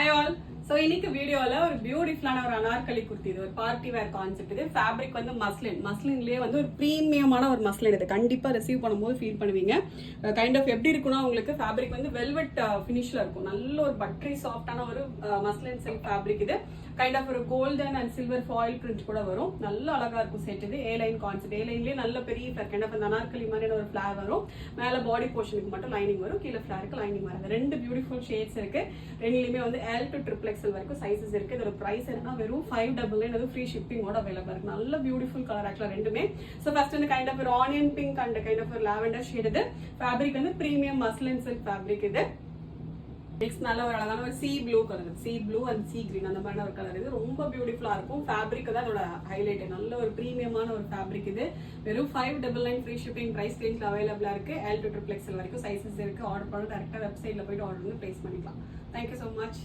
Hi all. So இன்னைக்கு வீடியோல ஒரு பியூட்டிஃபுல்லான ஒரு அனார்கலி குர்த்தி, இது ஒரு பார்ட்டி வேர் கான்செப்ட். இது ஃபேப்ரிக் வந்து மஸ்லின்லயே வந்து ஒரு பிரீமியமான ஒரு மஸ்லின். இது கண்டிப்பா ரிசீவ் பண்ணும்போது ஃபீல் பண்ணுவீங்க. கைண்ட் ஆஃப் எப்படி இருக்குன்னா உங்களுக்கு ஃபேப்ரிக் வந்து வெல்வெட் ஃபினிஷ்ல இருக்கும். நல்ல ஒரு பட்டரி சாஃப்டான ஒரு மஸ்லின் சில்க் ஃபேப்ரிக். இது கைண்ட் ஆஃப் ஒரு golden and silver foil print கூட வரும். நல்ல அழகா இருக்கும் செட். இது ஏ லைன் கான்செப்ட். ஏ லைன்லயே நல்ல பெரிய கைண்ட் ஆஃப் அனார்கலி மாதிரியான ஒரு ஃபிளார் வரும். மேல பாடி போர்ஷனுக்கு மட்டும் லைனிங் வரும், கீழே ஃபிளாருக்கு லைனிங் வராது. ரெண்டு பியூட்டிஃபுல் ஷேட்ஸ் இருக்கு. ரெண்டுலயுமே வந்து L to XXL வரைக்கும் சைஸஸ் இருக்கு. இதோட பிரைஸ் என்னன்னா வெறும் 599. அது ஃப்ரீ ஷிப்பிங்கோட அவைலபிள் இருக்கு. நல்ல பியூட்டிஃபுல் கலர் ஆக்சுவலா ரெண்டுமே. சோ ஃபர்ஸ்ட் வந்து கைண்ட் ஆஃப் ஒரு onion pink and kind of ஒரு லாவெண்டர் ஷேட். இது ஃபேப்ரிக் வந்து பிரீமியம் மஸ்லின் சில்க் ஃபேப்ரிக். இது நெக்ஸ்ட் நல்ல ஒரு அழகான ஒரு sea blue colour, sea blue and sea green அந்த மாதிரியான ஒரு கலர். இது ரொம்ப பியூட்டிஃபுல்லா இருக்கும். ஃபேப்ரிக் தான் இதோட ஹைலைட். நல்ல ஒரு பிரீமியமான ஒரு ஃபேப்ரிக். இது வெறும் 599 ஃப்ரீ ஷிப்பிங் பிரைஸ் ரேஞ்ச்ல அவைலபிளா இருக்கு. L to XXL வரைக்கும் சைஸஸ் இருக்கு. ஆர்டர் பண்ண டேரக்டா வெப்சைட்ல போயிட்டு ஆர்டர் பண்ணி பிளேஸ் பண்ணிக்கலாம். Thank you so much.